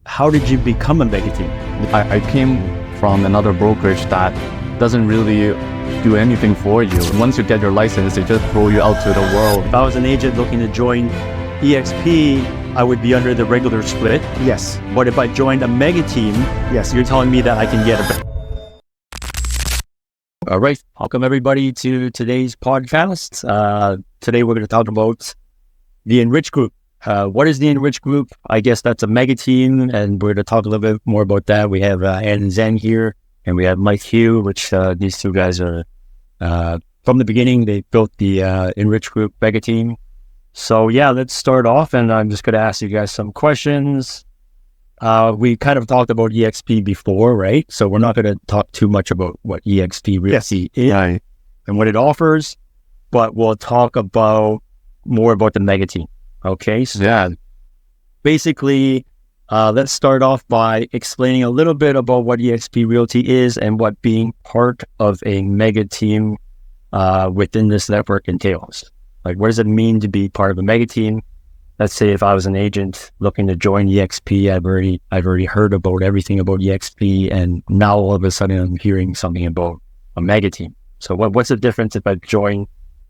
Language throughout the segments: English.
How did you become a mega team? I came from another brokerage that doesn't really do anything for you. Once you get your license, they just throw you out to the world. If I was an agent looking to join EXP, I would be under the regular split. Yes. But if I joined a mega team, Yes. you're telling me that I can get a... All right. Welcome everybody to today's podcast. Today we're going to talk about the ENRICH Group. What is the ENRICH Group? I guess that's a mega team, and we're going to talk a little bit more about that. We have Ann and Zen here, and we have Mike Hugh, which these two guys are from the beginning. They built the ENRICH Group mega team. So yeah, let's start off, and I'm just going to ask you guys some questions. We kind of talked about EXP before, right? So we're not going to talk too much about what EXP really is and what it offers, but we'll talk about more about the mega team. Okay, so basically, let's start off by explaining a little bit about what eXp Realty is and what being part of a mega team within this network entails. Like, what does it mean to be part of a mega team? Let's say if I was an agent looking to join eXp, I've already heard about everything about eXp, and now all of a sudden I'm hearing something about a mega team. So what's the difference if I join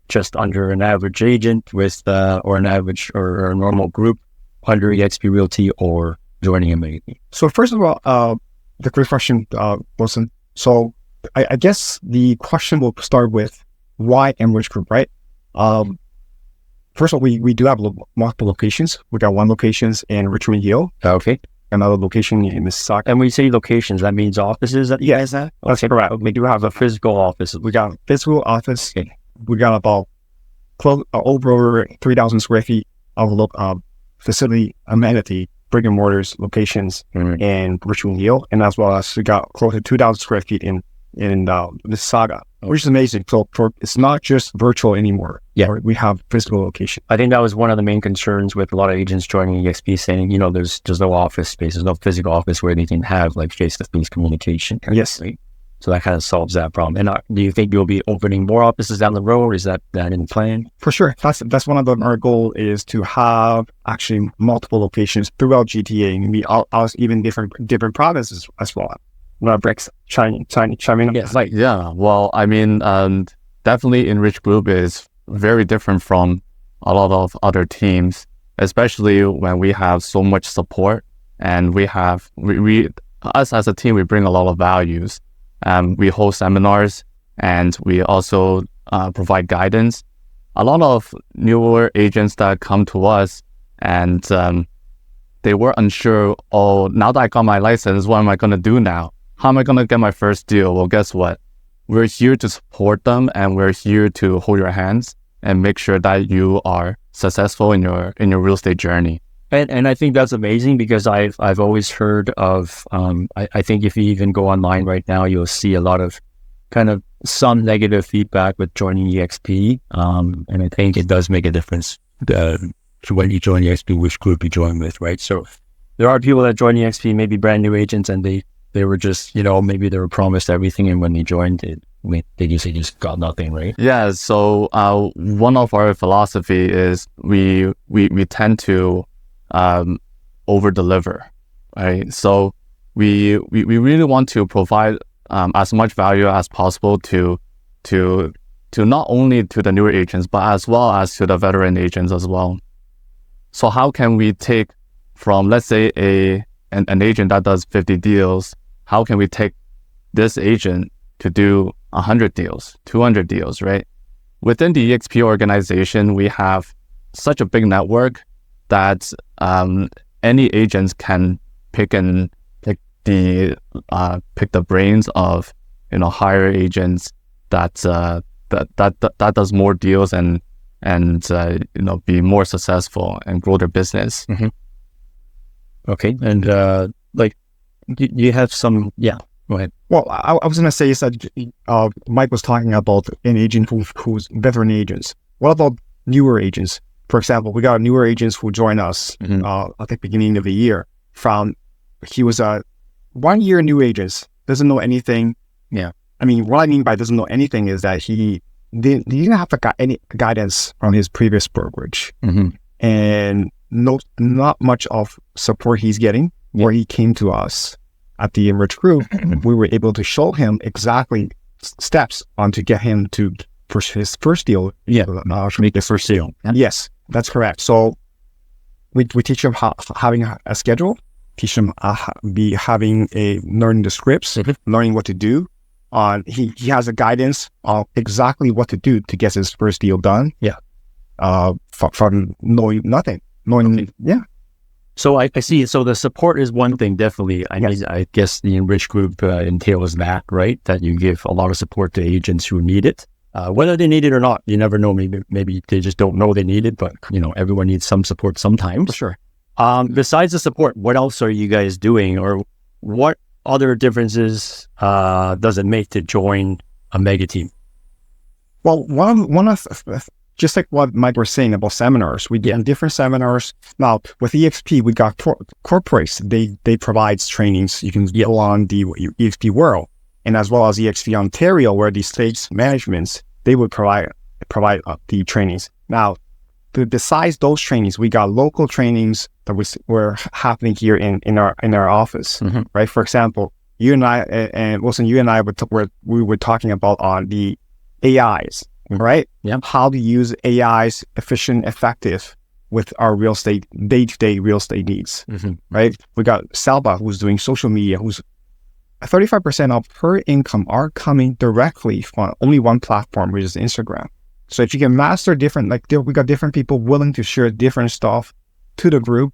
just under an average agent with or an average or a normal group under eXp Realty, or joining a mega team? So first of all, the great question, Wilson. So I guess the question will start with why ENRICH Group, right? First of all, we do have multiple locations. We got one location in Richmond Hill. Okay. Another location in Mississauga. And when you say locations, that means offices that you guys have? That's correct. We do have a physical office. We got a physical office. Okay. We got about over 3,000 square feet of facility amenity, brick and mortars locations in Richmond Hill, and as well as we got close to 2,000 square feet in Mississauga, which is amazing. So it's not just virtual anymore. Yeah, we have physical location. I think that was one of the main concerns with a lot of agents joining eXp, saying, there's no office space, there's no physical office where they can have like face-to-face communication. Yes. Right? So that kind of solves that problem. And do you think you'll be opening more offices down the road? Is that in the plan? For sure. That's one of our goal is to have actually multiple locations throughout GTA, and we even different provinces as well. Brex chiming in. Yes. Well, I mean, definitely ENRICH Group is very different from a lot of other teams, especially when we have so much support, and we us as a team, we bring a lot of values. We host seminars, and we also provide guidance. A lot of newer agents that come to us, and they were unsure, now that I got my license, what am I going to do now? How am I going to get my first deal? Well, guess what? We're here to support them, and we're here to hold your hands and make sure that you are successful in your real estate journey. And I think that's amazing, because I've always heard of, I think if you even go online right now, you'll see a lot of kind of some negative feedback with joining eXp. And I think it does make a difference when you join eXp, which group you join with, right? So there are people that join eXp, maybe brand new agents, and they were just, maybe they were promised everything, and when they joined it, they just got nothing, right? Yeah, so one of our philosophy is we tend to over deliver, right? So we really want to provide as much value as possible to not only to the newer agents, but as well as to the veteran agents as well. So how can we take from, let's say, an agent that does 50 deals, how can we take this agent to do 100 deals, 200 deals, right? Within the eXp organization, we have such a big network that any agents can pick the brains of higher agents that does more deals and be more successful and grow their business. Mm-hmm. Okay, and you have some, go ahead. Well, I was going to say is that Mike was talking about an agent who's veteran agents. What about newer agents? For example, we got newer agents who joined us at the beginning of the year. He was a 1 year new agent, doesn't know anything. Yeah. I mean, what I mean by doesn't know anything is that he didn't have any guidance from his previous brokerage, and not much of support he's getting. where he came to us at the ENRICH Group, we were able to show him exactly steps on to get him to push his first deal. Make the first deal. Yes, that's correct. So we teach him having a schedule, teach him having learning the scripts, learning what to do. He has a guidance on exactly what to do to get his first deal done. Yeah. From knowing nothing, So I see. So the support is one thing, definitely. I guess the ENRICH Group entails that, right? That you give a lot of support to agents who need it. Whether they need it or not, you never know. Maybe they just don't know they need it, but everyone needs some support sometimes. For sure. Besides the support, what else are you guys doing, or what other differences does it make to join a mega team? Well, one of just like what Mike was saying about seminars, we do different seminars. Now with EXP, we got corporates. They provide trainings. You can go on the EXP World, and as well as EXP Ontario, where the states managements they would provide the trainings. Now, besides those trainings, we got local trainings that were happening here in our office. Right. For example, you and I and Wilson, we were talking about on the AIs. Right? Yeah. How to use AIs efficient, effective with our real estate, day-to-day real estate needs. Right? We got Salba, who's doing social media, who's 35% of her income are coming directly from only one platform, which is Instagram. So if you can master different, we got different people willing to share different stuff to the group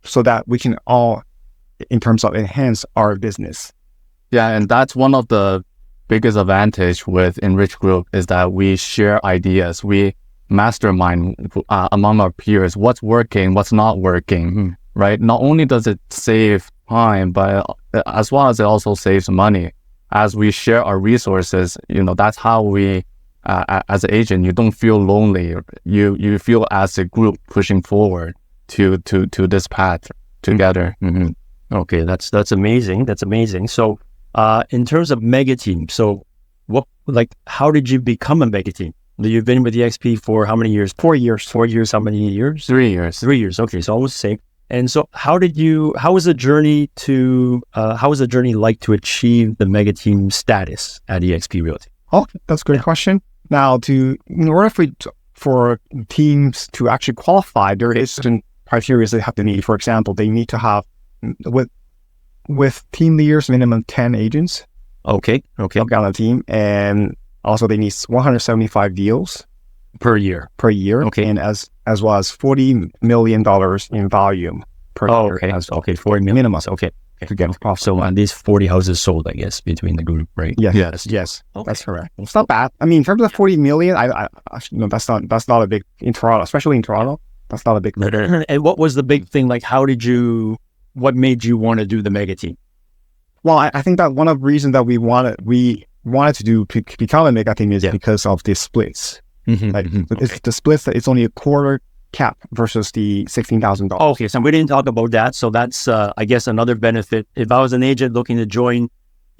so that we can all, in terms of enhance our business. Yeah. And that's one of the biggest advantage with ENRICH Group is that we share ideas. We mastermind among our peers what's working, what's not working, right? Not only does it save time, but as well as it also saves money. As we share our resources, that's how we, as an agent, you don't feel lonely. You feel as a group pushing forward to this path together. Okay, that's amazing. That's amazing. So, in terms of mega team, so how did you become a mega team? You've been with EXP for how many years? 4 years. 4 years. How many years? 3 years. 3 years. Okay, so almost the same. And so, how was the journey like to achieve the mega team status at EXP Realty? Oh, that's a good question. Now, in order for teams to actually qualify, there is certain criteria they have to meet. For example, they need to have with team leaders, minimum 10 agents. Okay. On the team. And also they need 175 deals per year. Okay. And as well as $40 million in volume per year. Okay. 40 million. Minimum. Okay. To get profit. So at least 40 houses sold, I guess, between the group, right? Yes. Okay. That's correct. It's not bad. I mean, in terms of 40 million, that's not a big in Toronto, especially in Toronto. That's not a big. And what was the big thing? What made you want to do the mega team? Well, I think that one of the reasons that we wanted to become a mega team is because of the splits. It's the splits that it's only a quarter cap versus the $16,000. Okay, so we didn't talk about that. So that's, I guess, another benefit. If I was an agent looking to join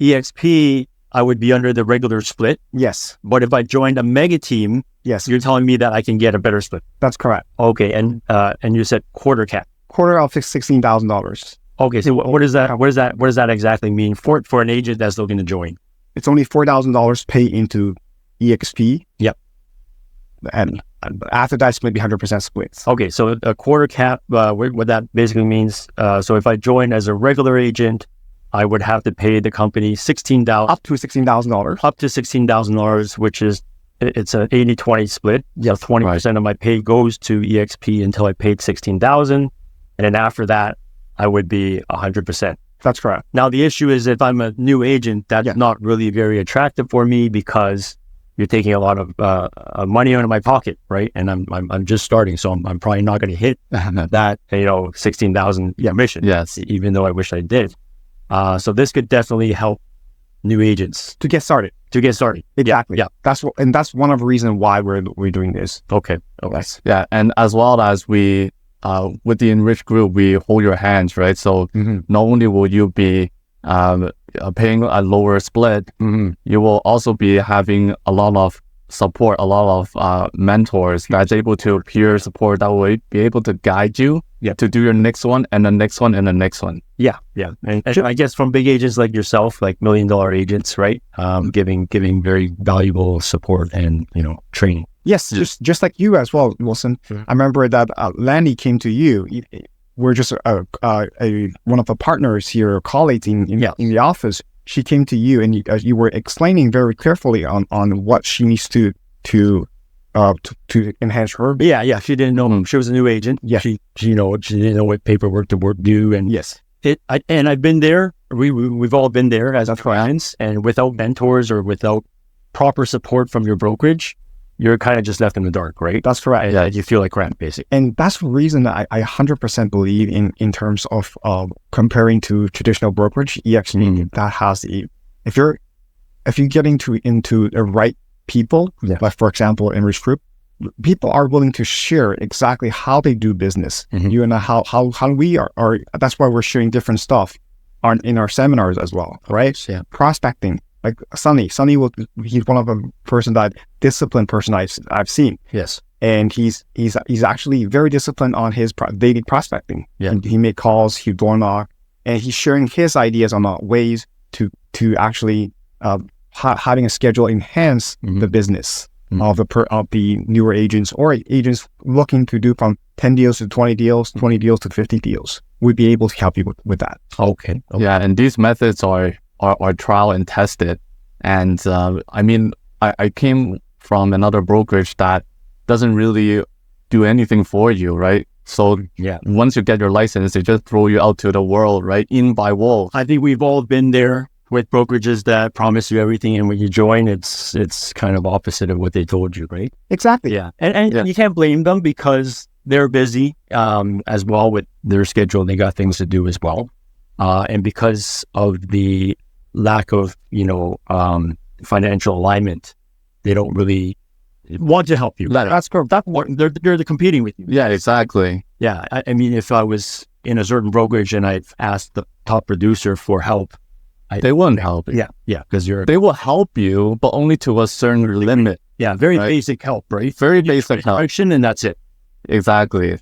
EXP, I would be under the regular split. Yes. But if I joined a mega team, you're telling me that I can get a better split. That's correct. Okay, and you said quarter cap. Quarter of $16,000. Okay, so what is that? What does that exactly mean for an agent that's looking to join? It's only $4,000 pay into EXP. Yep. And after that, it's maybe 100% splits. Okay, so a quarter cap. What that basically means. So if I join as a regular agent, I would have to pay the company $16,000 up to $16,000. Up to $16,000, which is it's an 80-20 split. 20% of my pay goes to EXP until I paid $16,000. And then after that, I would be 100%. That's correct. Now, the issue is if I'm a new agent, that's not really very attractive for me because you're taking a lot of money out of my pocket, right? And I'm just starting, so I'm probably not going to hit that $16,000 mission. Yes, even though I wish I did. So this could definitely help new agents to get started. Exactly. Yeah. That's one of the reasons why we're doing this. Okay. Yeah, and as well as we. With the ENRICH Group, we hold your hands, right? So not only will you be paying a lower split, you will also be having a lot of support, a lot of mentors that's able to peer support that will be able to guide you to do your next one and the next one and the next one. Yeah. And I guess from big agents like yourself, like $1 million agents, right? Giving very valuable support and, training. Yes, just like you as well, Wilson. I remember that Lanny came to you. We're just one of the partners here, colleagues in the office. She came to you, and you were explaining very carefully on what she needs to enhance her. Yeah. She didn't know. She was a new agent. Yeah. She didn't know what paperwork to do. And yes, and I've been there. We've all been there as clients, and without mentors or without proper support from your brokerage, you're kind of just left in the dark, right? That's correct. Yeah, you feel like crap, basically. And that's the reason that I 100% believe in terms of comparing to traditional brokerage, eXp that has if you're getting into the right people, like for example, ENRICH Group, people are willing to share exactly how they do business. You and how we are. That's why we're sharing different stuff in our seminars as well, right? Yeah. Prospecting. Like Sonny he's one of the disciplined person I've seen. Yes. And he's actually very disciplined on his daily prospecting. Yeah. And he make calls, he door knock, and he's sharing his ideas on ways to actually having a schedule enhance the business of the newer agents or agents looking to do from 10 deals to 20 deals, 20 deals to 50 deals. We'd be able to help you with that. Okay. Yeah, and these methods are trial and tested. And I came from another brokerage that doesn't really do anything for you, right? So once you get your license, they just throw you out to the world, right? In by wolves. I think we've all been there with brokerages that promise you everything, and when you join, it's kind of opposite of what they told you, right? Exactly. Yeah. And you can't blame them because they're busy as well with their schedule. They got things to do as well. And because of the lack of, financial alignment, they don't really want to help you. That's correct. They're competing with you. Yeah, exactly. Yeah. I mean, if I was in a certain brokerage and I've asked the top producer for help, they wouldn't help you. Yeah. Because they will help you, but only to a certain limit. Yeah. Very basic help, right? Very basic help. And that's it. Exactly.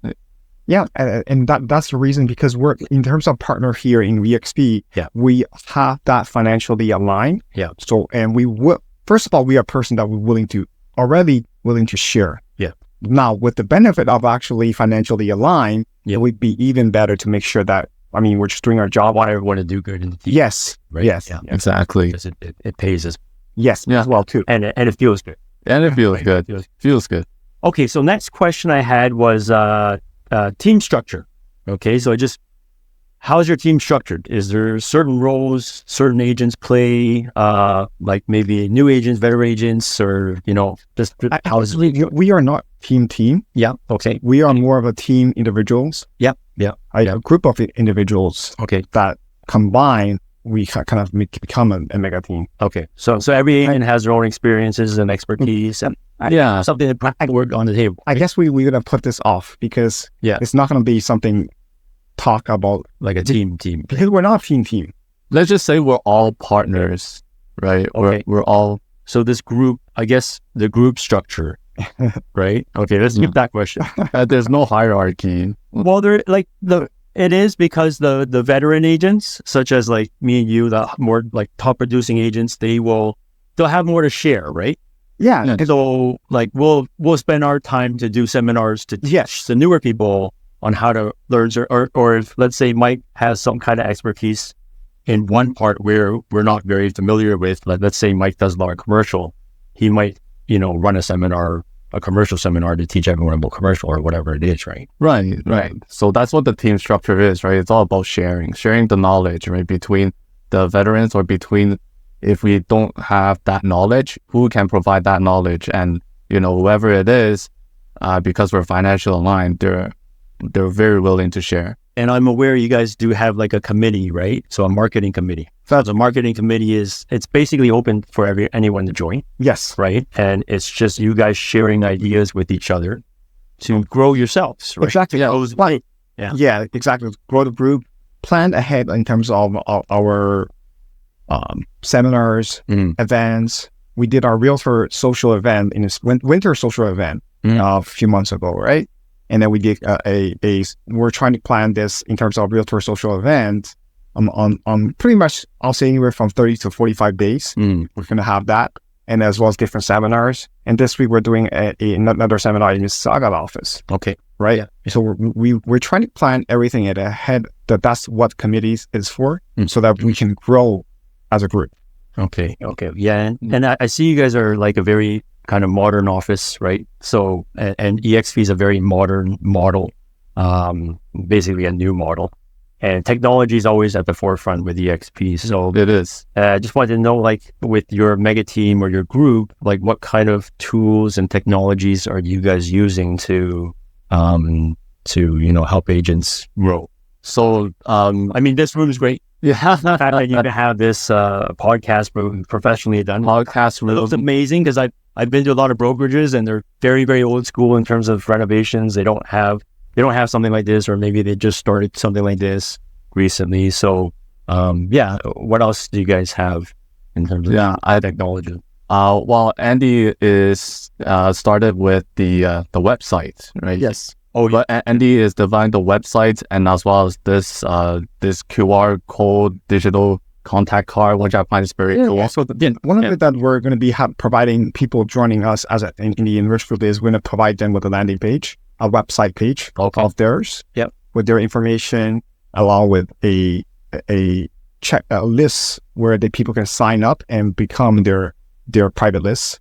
Yeah, and that's the reason, because we're, in terms of partner here in eXp, we have that financially aligned. Yeah. So, and we will, first of all, we are a person that we're already willing to share. Yeah. Now, with the benefit of actually financially aligned, it would be even better to make sure that, we're just doing our job. I want to do good in the team. Yes. Right? Yes. Yeah. Exactly. Because it pays us. Yes. Yeah. As well too. And it feels good. And it feels good. Feels good. Okay. So next question I had was, team structure. Okay, so how's your team structured? Is there certain roles certain agents play, like maybe new agents, veteran agents, or just how is it? We are not team. Yeah. Okay. We are more of a team individuals. Yeah. A group of individuals. Okay. That combine, we kind of become a mega team. Okay. So every agent has their own experiences and expertise, and something that practical work on the table. I guess we're going to put this off because it's not going to be something talk about like a team because we're not a team. Let's just say we're all partners, right? Okay. We're all. So this group, I guess the group structure, right? Okay, let's skip that question. There's no hierarchy. Well, it is because the veteran agents, such as like me and you, the more like top producing agents, they'll have more to share, right? Yeah. So like we'll spend our time to do seminars to teach the newer people on how to learn, or if let's say Mike has some kind of expertise in one part where we're not very familiar with, like let's say Mike does a lot of commercial, he might run a commercial seminar to teach everyone about commercial or whatever it is, right? Right. So that's what the team structure is, right? It's all about sharing the knowledge, right? Between the veterans, or between, if we don't have that knowledge, who can provide that knowledge? And, whoever it is, because we're financially aligned, they're very willing to share. And I'm aware you guys do have like a committee, right? So a marketing committee. So the marketing committee it's basically open for anyone to join. Yes. Right. And it's just you guys sharing ideas with each other to grow yourselves. Right? Exactly. Yeah, exactly. Grow the group, plan ahead in terms of our seminars, events, we did our realtor social event in this winter social event a few months ago, right? And then we did we're trying to plan this in terms of realtor social event on pretty much, I'll say anywhere from 30 to 45 days. We're going to have that, and as well as different seminars. And this week we're doing another seminar in the Saga office. Okay. Right. Yeah. So we're trying to plan everything ahead. That's what committees is for, so that we can grow as a group. Okay. Yeah. And I see you guys are like a very kind of modern office, right? So, and EXP is a very modern model, basically a new model. And technology is always at the forefront with EXP. So It is. I just wanted to know, like, with your mega team or your group, like, what kind of tools and technologies are you guys using to help agents grow? So, I mean, this room is great. yeah, The fact that you have this podcast room professionally done. podcast It looks amazing because I've been to a lot of brokerages and they're very, very old school in terms of renovations. They don't have something like this, or maybe they just started something like this recently. So, what else do you guys have in terms of technology? Well, Andy is started with the website, right? Yes. Oh, But Andy is designing the website, and as well as this QR code digital contact card, which I find is very cool. Also, one of it that we're going to be providing people joining us in the ENRICH Group is we're going to provide them with a landing page, a website page of theirs, with their information, along with a list where the people can sign up and become their private list,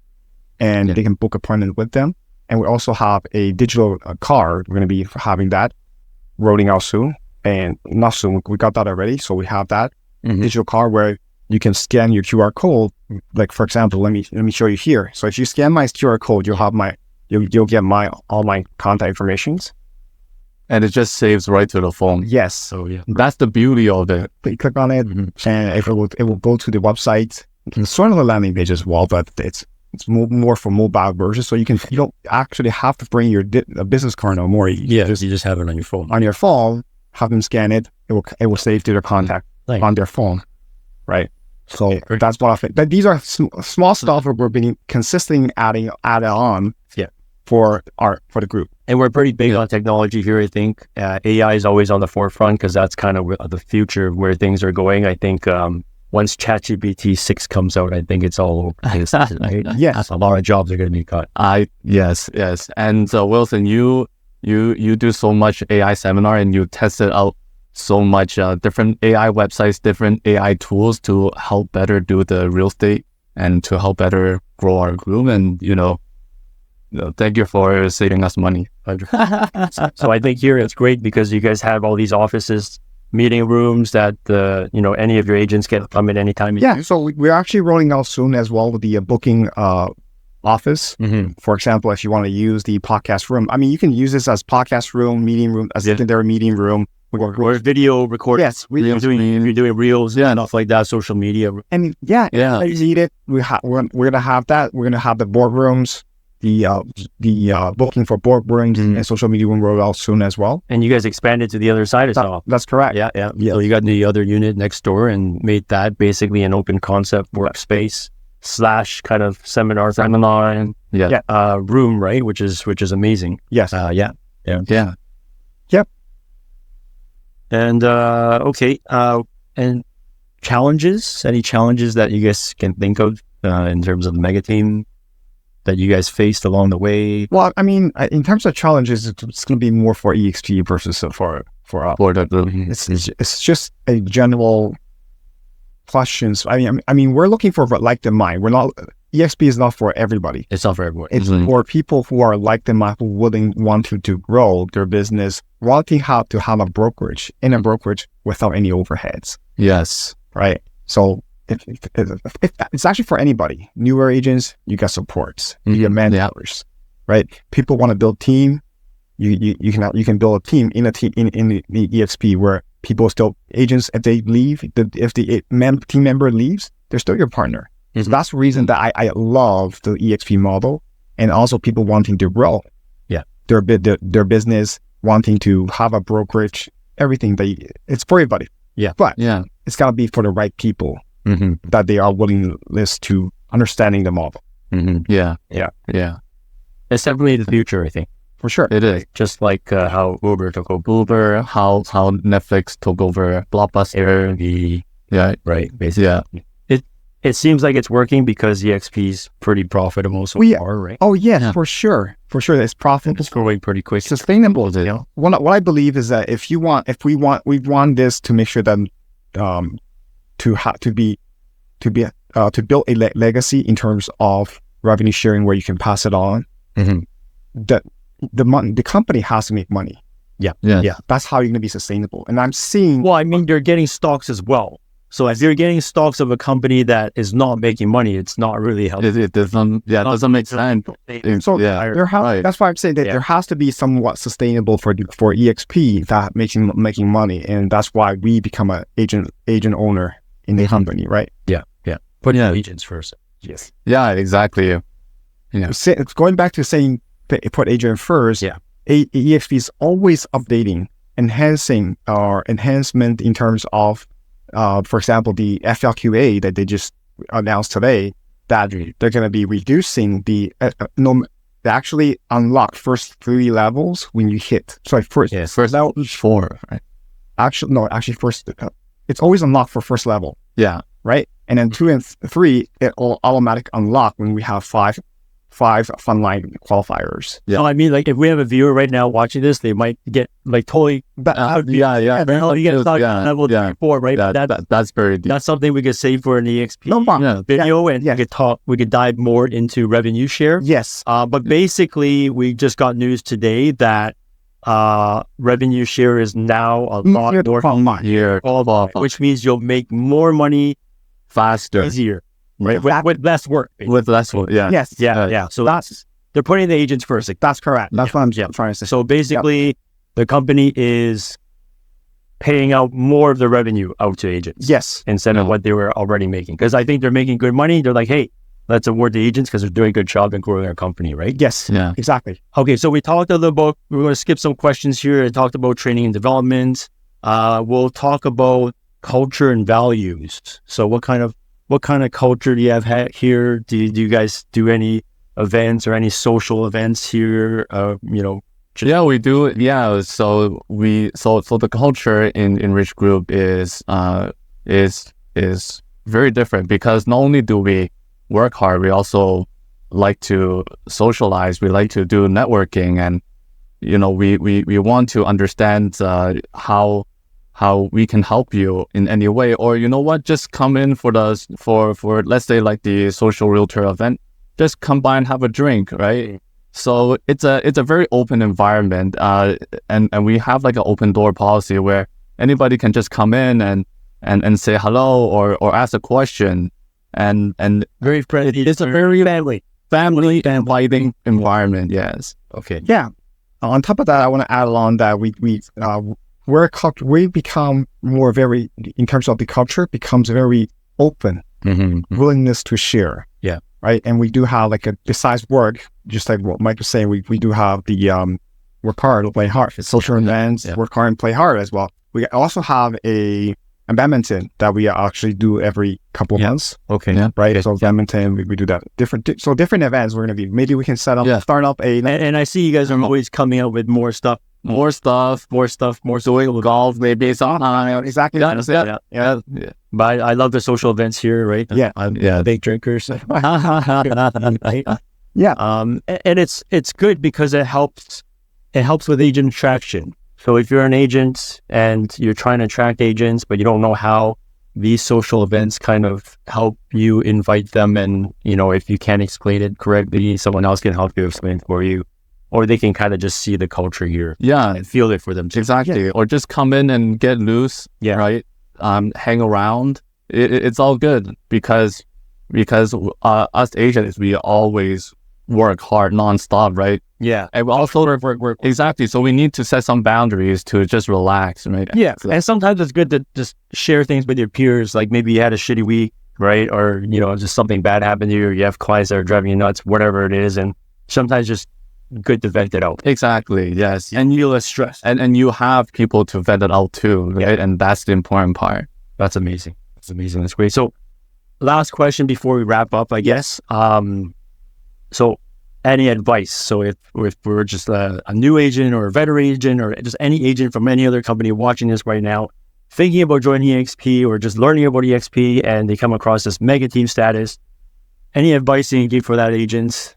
and they can book appointment with them. And we also have a digital card. We're going to be having that rolling out soon, and not soon. We got that already, so we have that digital card where you can scan your QR code. Like, for example, let me show you here. So if you scan my QR code, you'll have you'll get all my contact informations, And it just saves right to the phone. Yes. So That's the beauty of it. You click on it, and it will go to the website. It's sort of a landing page as well, but it's more for mobile version. So you don't actually have to bring your business card no more. you just have it on your phone. On your phone, have them scan it. It will save to their contact on their phone, right? So that's one of it. But these are small stuff we're being consistently adding on. For the group. And we're pretty big on technology here, I think. AI is always on the forefront because that's kind of the future of where things are going. I think once ChatGPT 6 comes out, I think it's all over. Right? Yes. A lot of jobs are going to be cut. Yes. And Wilson, you do so much AI seminar, and you tested out so much different AI websites, different AI tools to help better do the real estate and to help better grow our group. And, thank you for saving us money. So I think here it's great because you guys have all these offices, meeting rooms that any of your agents can come in anytime. So we're actually rolling out soon as well with the booking office. For example, if you want to use the podcast room, I mean, you can use this as podcast room, meeting room, as secondary meeting room. Or video recording. Yes, you're doing reels and stuff like that, social media. And if you need it, we're going to have that. We're going to have the boardrooms. The booking for boardrooms and social media will roll out soon as well. And you guys expanded to the other side as well. That's correct. Yeah. So you got the other unit next door and made that basically an open concept workspace / kind of seminar and room, right? Which is amazing. Yes. Yeah. Yep. And and challenges? Any challenges that you guys can think of in terms of the mega team that you guys faced along the way? Well, I mean, in terms of challenges, it's going to be more for EXP versus for us. For the group. It's just a general questions. I mean, we're looking for like the mind. We're not. EXP is not for everybody. It's not for everybody. It's for people who are like the mind, who wanting to grow their business, wanting how to have a brokerage without any overheads. Yes. Right. So. It's actually for anybody. Newer agents, you got supports, you get mentors, right? People want to build team. You can build a team in the EXP where agents, if they leave, if the team member leaves, they're still your partner. So that's the reason that I love the EXP model, and also people wanting to grow. Yeah, their business, wanting to have a brokerage, everything. It's for everybody. Yeah, but it's got to be for the right people. that they are willingness to understanding the model. Yeah. It's definitely the future, I think. For sure. It is. Just like how Uber took over Uber, how Netflix took over Blockbuster. right? Basically. Yeah. It seems like it's working because eXp's pretty profitable so far, right? Oh yes, for sure. It's profitable. It's growing pretty quick. Sustainable. You know, what I believe is that we want this to make sure that to build a legacy in terms of revenue sharing where you can pass it on. That the company has to make money. Yeah. That's how you're going to be sustainable. And I'm seeing. Well, I mean, you're getting stocks as well. So if you're getting stocks of a company that is not making money, it's not really helpful. It doesn't. Yeah, it doesn't make sense. So Right. That's why I'm saying that there has to be somewhat sustainable for eXp that making money, and that's why we become an agent owner in the company, right? Yeah. Put agents first. Yes. Yeah, exactly. You know. It's going back to saying put agent first. Yeah. eXp is always updating, enhancing our enhancement in terms of. For example, the FLQA that they just announced today, that they're going to be reducing they actually unlock first 3 levels when you hit. Sorry, first level 4, right? Actually first, it's always unlocked for first level. Yeah. Right? And then 2 and 3, it will automatic unlock when we have five frontline qualifiers. Yeah. So I mean, like if we have a viewer right now watching this, they might get like totally. You get stuck level 4, right? That's very deep. That's something we could save for an EXP video, and we could dive more into revenue share. Yes. But basically, we just got news today that revenue share is now a lot more which means you'll make more money faster, easier. Right, with less work. Basically. With less work, Yes. So they're putting the agents first. Like, that's correct. That's what I'm trying to say. So basically, the company is paying out more of the revenue out to agents. Yes. Instead of what they were already making. Because I think they're making good money. They're like, hey, let's award the agents because they're doing a good job and growing our company, right? Yes. Yeah. Exactly. Okay, so we talked a little about, we're going to skip some questions here. I talked about training and development. We'll talk about culture and values. So what kind of culture do you have here? Do you guys do any events or any social events here? Yeah, we do. Yeah, so the culture in ENRICH Group is very different because not only do we work hard, we also like to socialize. We like to do networking, and we want to understand how we can help you in any way, or just come in for let's say like the social realtor event, just come by and have a drink, right? So it's a very open environment, and we have like an open door policy where anybody can just come in and say hello or ask a question, and very friendly. It's a very family inviting environment. Yes. Okay. Yeah. On top of that, I want to add on that we become more very, in terms of the culture, becomes very open, willingness to share. Yeah. Right. And we do have besides work, just like what Mike was saying, we do have the work hard, play hard, social events, work hard and play hard as well. We also have a badminton that we actually do every couple of months. Okay. Yeah. Right. So badminton, we do that. Different events we're going to be, maybe we can start up and I see you guys are always coming out with more stuff. More doing golf, maybe. Exactly. Yeah. But I love the social events here, right? I'm big drinkers. Yeah. And it's good because it helps with agent attraction. So if you're an agent and you're trying to attract agents, but you don't know how, these social events kind of help you invite them, and if you can't explain it correctly, someone else can help you explain it for you. Or they can kind of just see the culture here. Yeah. And feel it for them too. Exactly. Yeah. Or just come in and get loose. Yeah. Right. Hang around. It's all good because us agents, we always work hard nonstop, right? Yeah. And we also work. Exactly. So we need to set some boundaries to just relax, right? Yeah. And sometimes it's good to just share things with your peers. Like maybe you had a shitty week, right? Or, just something bad happened to you, or you have clients that are driving you nuts, whatever it is. And sometimes just good to vent it out. Exactly. Yes. And you less stress. And you have people to vent it out too, right? And that's the important part. That's amazing. That's great. So last question before we wrap up, I guess. So any advice? So if we're just a new agent or a veteran agent or just any agent from any other company watching this right now, thinking about joining EXP or just learning about EXP and they come across this mega team status, any advice you can give for that agent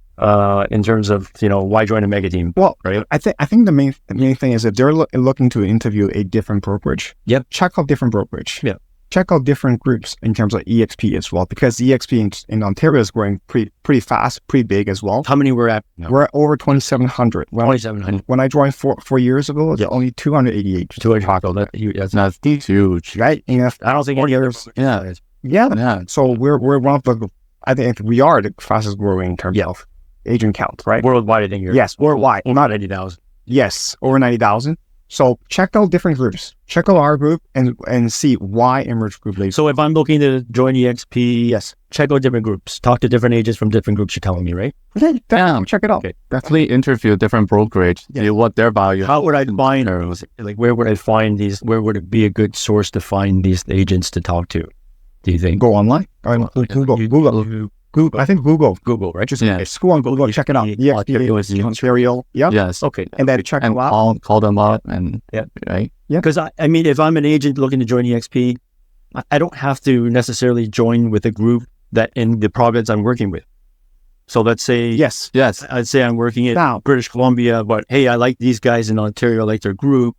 in terms of, why join a mega team? Well, right? I think the main thing is if they're looking to interview a different brokerage, check out different brokerage. Yeah. Check out different groups in terms of EXP as well, because EXP in Ontario is growing pretty fast, pretty big as well. How many we're at now? We're at over 2,700. 2,700. When I joined 4 years ago, it's only 288. 200. That's huge. Right? And I don't think any others. Yeah. So we're one of the, I think we are the fastest growing in terms of agent count, right? Worldwide, I think you're. Yes, worldwide. Not 80,000. Yes, over 90,000. So check out different groups. Check out our group and see why ENRICH Group leads. So if I'm looking to join EXP, yes, check out different groups. Talk to different agents from different groups. You're telling me, right? Okay, check it out. Okay. Definitely interview different brokerage. See what their value. How would I find, where would I find these? Where would it be a good source to find these agents to talk to? Do you think? Go online. Google. I think Google, right? Just go on Google, check it out. EXP Ontario. Yeah. Yes. Okay. And then check them out. Call them up and right. Yeah. Because I mean, if I'm an agent looking to join EXP, I don't have to necessarily join with a group that in the province I'm working with. So let's say, yes, I'd say I'm working in British Columbia, but hey, I like these guys in Ontario, I like their group,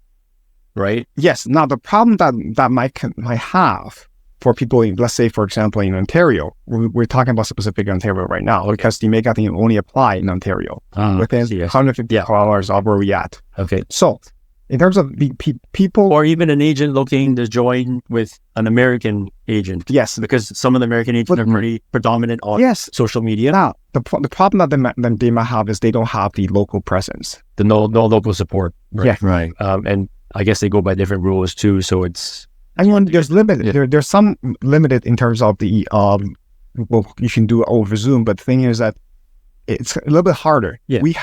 right? Yes. Now the problem that might have for people, let's say, for example, in Ontario, we're talking about specific Ontario right now, because the mega team only apply in Ontario within 150 kilometers of where we at. Okay. So in terms of the people, or even an agent looking to join with an American agent. Yes. Because some of the American agents are pretty predominant on social media. Now, the problem that they might have is they don't have the local presence. The no local support. Right? Yeah. Right. And I guess they go by different rules too. So it's... there's limited. There's some limited in terms of the you can do it over Zoom, but the thing is that it's a little bit harder. Yeah. We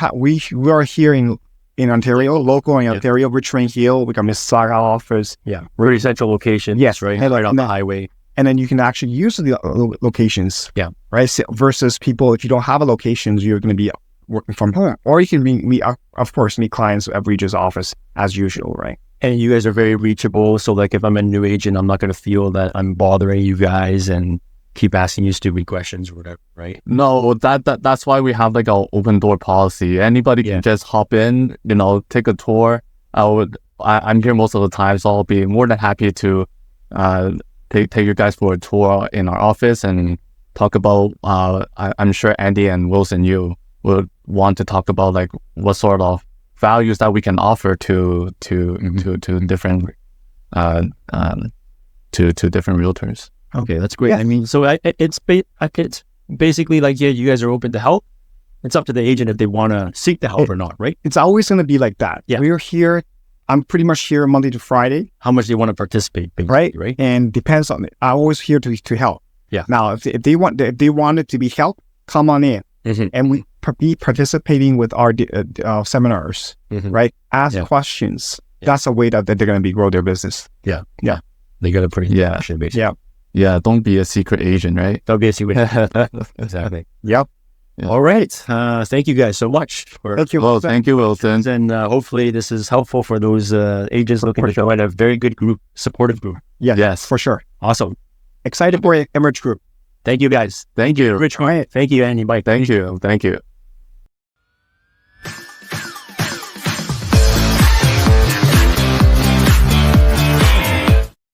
are here in Ontario, local in Ontario, Richmond Hill. We got Mississauga office. Yeah, really central location. Yes, right on the highway. And then you can actually use the locations. Yeah, right. So versus people, if you don't have a location, you're going to be working from home, or you can meet clients at Regis office as usual, right? And you guys are very reachable. So like if I'm a new agent, I'm not going to feel that I'm bothering you guys and keep asking you stupid questions or whatever, right? No, that's why we have like our open door policy. Anybody can just hop in, take a tour. I'm here most of the time, so I'll be more than happy to take you guys for a tour in our office and talk about. I'm sure Andy and Wilson, you would want to talk about like what sort of values that we can offer to different to different realtors. Okay, that's great. Yeah. I mean, so it's basically like, you guys are open to help. It's up to the agent if they want to seek the help or not, right? It's always going to be like that. Yeah. We're here. I'm pretty much here Monday to Friday. How much they want to participate, right? Right. And depends on it. I'm always here to help. Yeah. Now, if they wanted to be helped, come on in. Mm-hmm. And we be participating with our seminars, right? Ask questions. Yeah. That's a way that they're going to grow their business. Yeah. Yeah. They got a pretty basically. Yeah. Yeah. Don't be a secret agent, right? Don't be a secret Exactly. Yep. Yeah. All right. Thank you guys so much. Thank you. Well, thank you, Wilson. And hopefully this is helpful for those agents looking to join a very good group, supportive group. Yeah. Yes. For sure. Awesome. Excited for ENRICH Group. Thanch you guys. Thank you. Rich, thank you, Andy. Bye. Thank you.